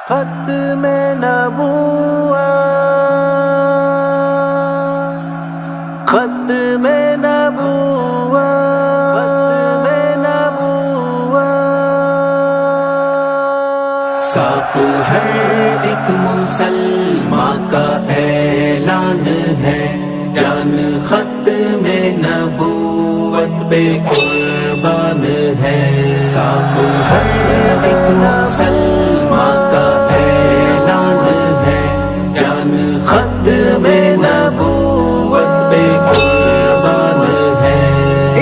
ختم نبوت، ختم نبوت، ختم نبوت۔ صاف ہر ایک مسلمان کا اعلان ہے، جان ختم نبوت پہ قربان ہے۔ صاف ہر ایک مسلمان کا اعلان ہے، جان ختم نبوت پہ قربان ہے۔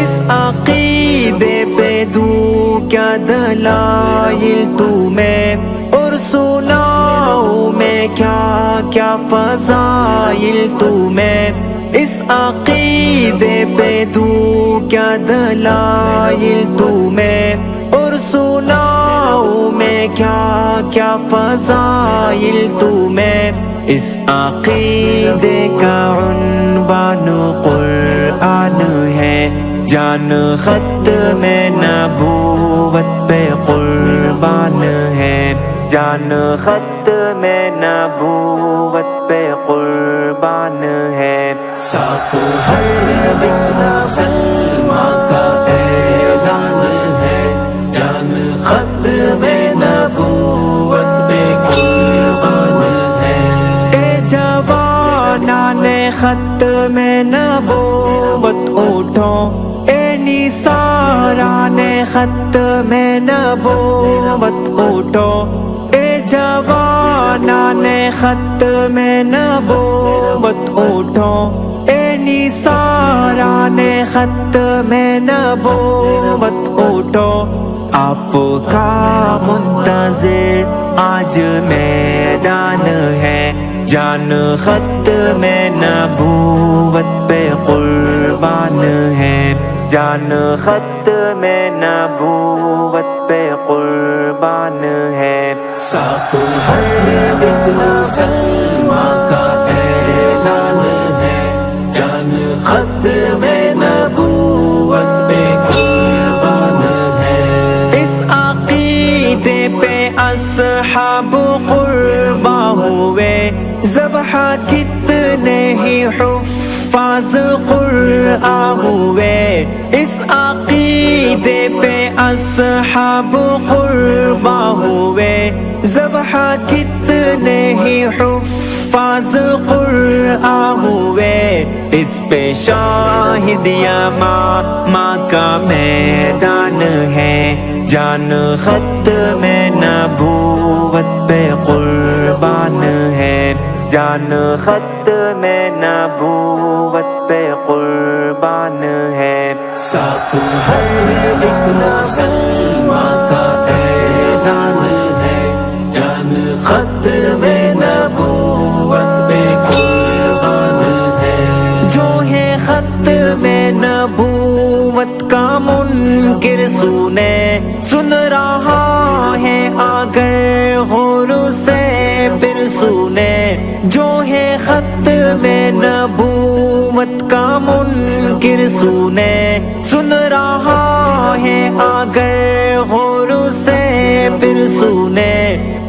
اس عقیدے پہ دوں کیا دلائل تمہیں، اور سناؤں میں کیا کیا فضائل تمہیں۔ اس عقیدے پہ دوں کیا دلائل تمہیں، اور سناؤں میں کیا کیا فضائل تمہیں۔ اس عقیدے کا عنوان قرآن ہے، جان ختم نبوت پہ قربان ہے، جان ختم نبوت پہ قربان ہے۔ صاف ہر ایک مسلمان کا اعلان ہے، جان ختم نبوت پہ قربان ہے۔ اے جوانان ختم نبوت اٹھو، اے نثاران ختم نبوت اٹھو، اے جوانان ختم نبوت اٹھو، اے نثاران ختم نبوت اٹھو۔ آپ کا منتظر آج میدان ہے، جان ختم نبوت پہ قربان ہے، جان ختم نبوت پہ قربان ہے۔ صاف ہر ایک مسلمان کا اعلان ہے، جان ختم نبوت پہ قربان ہے۔ اس عقیدے پہ اصحاب قرباں ہوئے، ذبح کتنے ہی حفاظ قرآن ہوئے۔ اس عقیدے پہ اصحاب قرباں ہوئے، ذبح کتنے ہی حفاظ قرآن ہوئے۔ اس پہ شاہد یمامہ کا میدان ہے، جان ختم نبوت پہ قربان ہے، جان ختم نبوت پہ قربان ہے۔ صاف ہر ایک مسلمان کا اعلان ہے، جان ختم نبوت پہ قربان ہے۔ جو ہے ختم نبوت کا منکر سنے، سن رہا ہے اگر غور سے پھر سنے۔ جو ہے ختم نبوت کا منکر سنے، سن رہا ہے اگر غور سے پھر سنے۔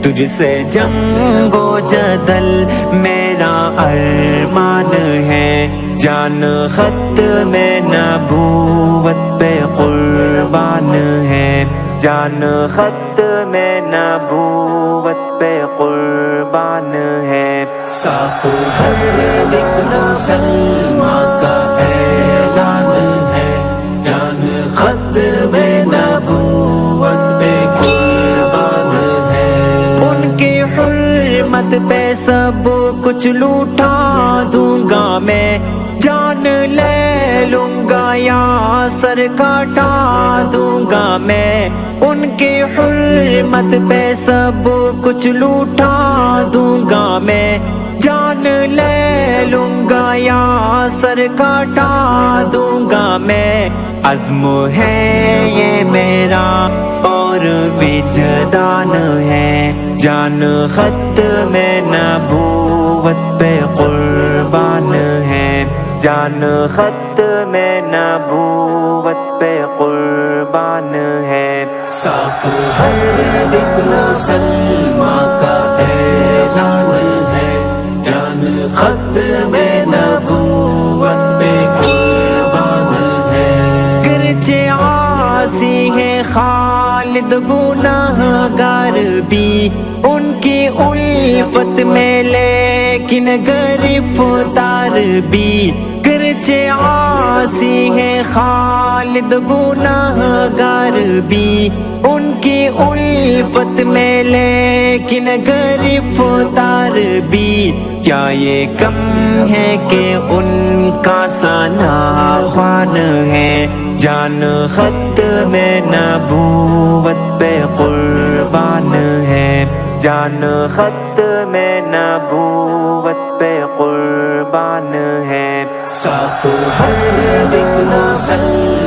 تجھ سے جنگ و جدل میرا ارمان ہے، جان ختم نبوت پہ قربان ہے، جان ختم نبوت پہ قربان ہے۔ صاف ہر ایک مسلمان کا اعلان ہے، جان ختم نبوت پہ قربان ہے۔ ان کی حرمت پہ سب کچھ لوٹا دوں گا میں، جان لے لوں گا یا سر کاٹا دوں گا میں۔ ان کی حرمت پہ سب کچھ لوٹا دوں گا میں، جان لے لوں گا یا سر کاٹا دوں گا میں۔ عزم ہے یہ میرا اور وجدان ہے، جان ختم نبوت پہ قربان ہے، جان ختم نبوت پہ قربان ہے۔ صاف ہر ایک مسلمان کا اعلان ہے جان ختم نبوت پہ قربان ہے گرچہ عاصی ہے خالد گناہگار بھی ان کی الفت میں لیکن گرفتار بھی گرچہ عاصی ہے خالد گناہگار بھی ان کی الفت میں لیکن گرفتار بھی کیا یہ کم ہے کہ ان کا ثنا خوان ہے جان ختم نبوت پہ قربان ہے جان ختم نبوت پہ قربان ہے صاف ہر ایک مسلمان